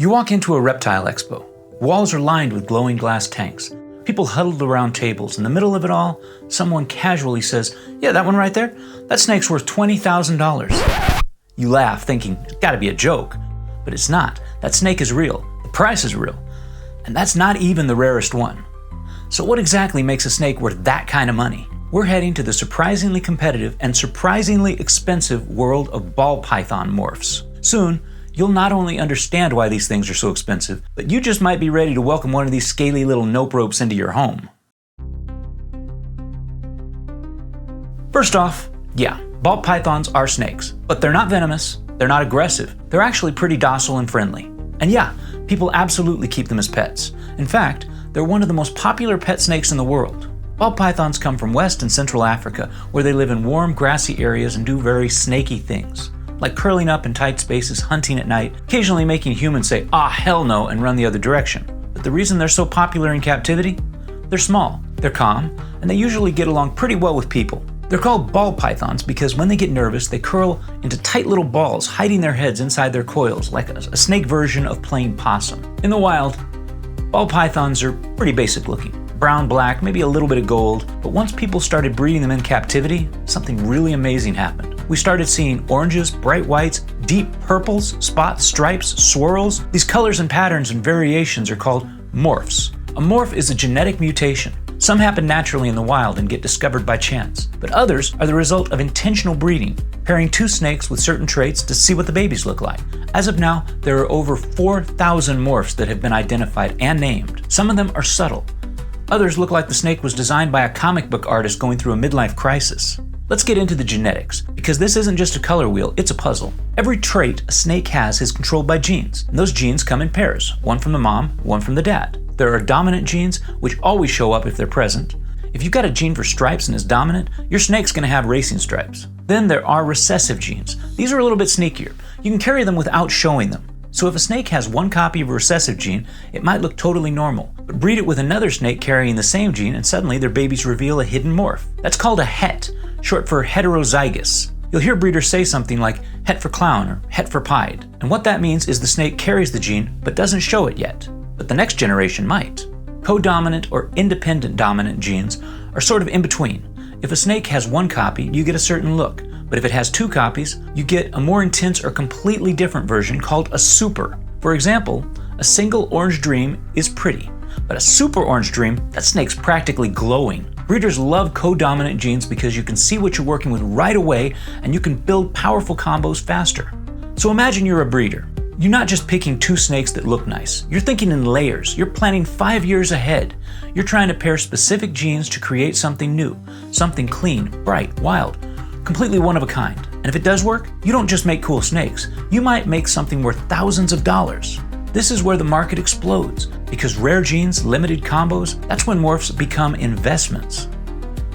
You walk into a reptile expo. Walls are lined with glowing glass tanks. People huddled around tables. In the middle of it all, someone casually says, "Yeah, that one right there? That snake's worth $20,000. You laugh, thinking, it's gotta be a joke. But it's not. That snake is real. The price is real. And that's not even the rarest one. So what exactly makes a snake worth that kind of money? We're heading to the surprisingly competitive and surprisingly expensive world of ball python morphs. Soon, you'll not only understand why these things are so expensive, but you just might be ready to welcome one of these scaly little nope ropes into your home. First off, yeah, ball pythons are snakes, but they're not venomous, they're not aggressive, they're actually pretty docile and friendly. And yeah, people absolutely keep them as pets. In fact, they're one of the most popular pet snakes in the world. Ball pythons come from West and Central Africa, where they live in warm, grassy areas and do very snaky things, like curling up in tight spaces, hunting at night, occasionally making humans say, "Ah, hell no," and run the other direction. But the reason they're so popular in captivity? They're small, they're calm, and they usually get along pretty well with people. They're called ball pythons because when they get nervous, they curl into tight little balls, hiding their heads inside their coils, like a snake version of playing possum. In the wild, ball pythons are pretty basic looking. Brown, black, maybe a little bit of gold. But once people started breeding them in captivity, something really amazing happened. We started seeing oranges, bright whites, deep purples, spots, stripes, swirls. These colors and patterns and variations are called morphs. A morph is a genetic mutation. Some happen naturally in the wild and get discovered by chance, but others are the result of intentional breeding, pairing two snakes with certain traits to see what the babies look like. As of now, there are over 4,000 morphs that have been identified and named. Some of them are subtle. Others look like the snake was designed by a comic book artist going through a midlife crisis. Let's get into the genetics, because this isn't just a color wheel, it's a puzzle. Every trait a snake has is controlled by genes, and those genes come in pairs, one from the mom, one from the dad. There are dominant genes, which always show up if they're present. If you've got a gene for stripes and is dominant, your snake's gonna have racing stripes. Then there are recessive genes. These are a little bit sneakier. You can carry them without showing them. So if a snake has one copy of a recessive gene, it might look totally normal, but breed it with another snake carrying the same gene and suddenly their babies reveal a hidden morph. That's called a het, short for heterozygous. You'll hear breeders say something like het for clown or het for pied. And what that means is the snake carries the gene but doesn't show it yet. But the next generation might. Codominant or independent dominant genes are sort of in between. If a snake has one copy, you get a certain look. But if it has two copies, you get a more intense or completely different version called a super. For example, a single orange dream is pretty, but a super orange dream, that snake's practically glowing. Breeders love codominant genes because you can see what you're working with right away and you can build powerful combos faster. So imagine you're a breeder. You're not just picking two snakes that look nice. You're thinking in layers. You're planning 5 years ahead. You're trying to pair specific genes to create something new, something clean, bright, wild, completely one of a kind. And if it does work, you don't just make cool snakes. You might make something worth thousands of dollars. This is where the market explodes, because rare genes, limited combos, that's when morphs become investments.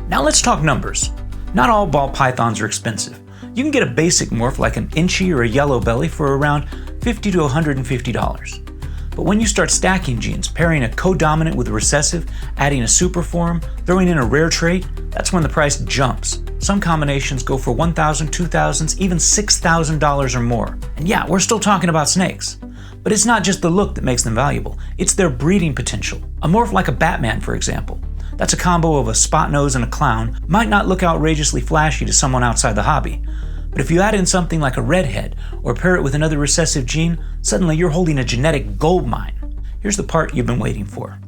Now let's talk numbers. Not all ball pythons are expensive. You can get a basic morph like an Enchi or a yellow belly for around $50 to $150. But when you start stacking genes, pairing a codominant with a recessive, adding a super form, throwing in a rare trait, that's when the price jumps. Some combinations go for $1,000, $2,000, even $6,000 or more. And yeah, we're still talking about snakes. But it's not just the look that makes them valuable, it's their breeding potential. A morph like a Batman, for example. That's a combo of a spot nose and a clown, might not look outrageously flashy to someone outside the hobby. But if you add in something like a Redhead or pair it with another recessive gene, suddenly you're holding a genetic gold mine. Here's the part you've been waiting for.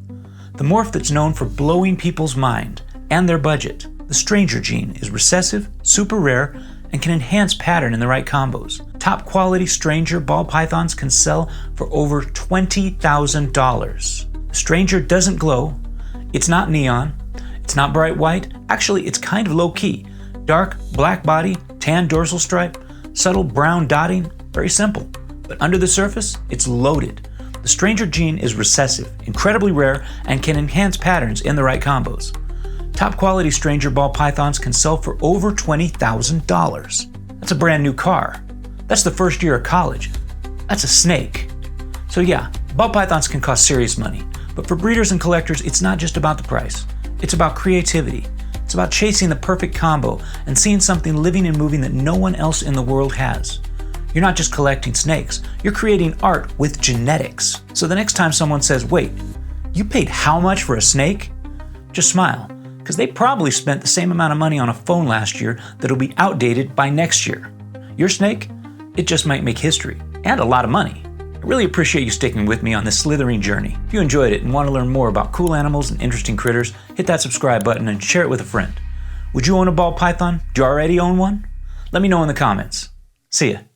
The morph that's known for blowing people's mind and their budget. The stranger gene is recessive, super rare, and can enhance pattern in the right combos. Top quality stranger ball pythons can sell for over $20,000. The stranger doesn't glow, it's not neon, it's not bright white, actually it's kind of low key. Dark black body, tan dorsal stripe, subtle brown dotting, very simple. But under the surface, it's loaded. The stranger gene is recessive, incredibly rare, and can enhance patterns in the right combos. Top quality stranger ball pythons can sell for over $20,000. That's a brand new car. That's the first year of college. That's a snake. So yeah, ball pythons can cost serious money, but for breeders and collectors, it's not just about the price. It's about creativity. It's about chasing the perfect combo and seeing something living and moving that no one else in the world has. You're not just collecting snakes, you're creating art with genetics. So the next time someone says, wait, you paid how much for a snake? Just smile, because they probably spent the same amount of money on a phone last year that'll be outdated by next year. Your snake, it just might make history, and a lot of money. I really appreciate you sticking with me on this slithering journey. If you enjoyed it and want to learn more about cool animals and interesting critters, hit that subscribe button and share it with a friend. Would you own a ball python? Do you already own one? Let me know in the comments. See ya.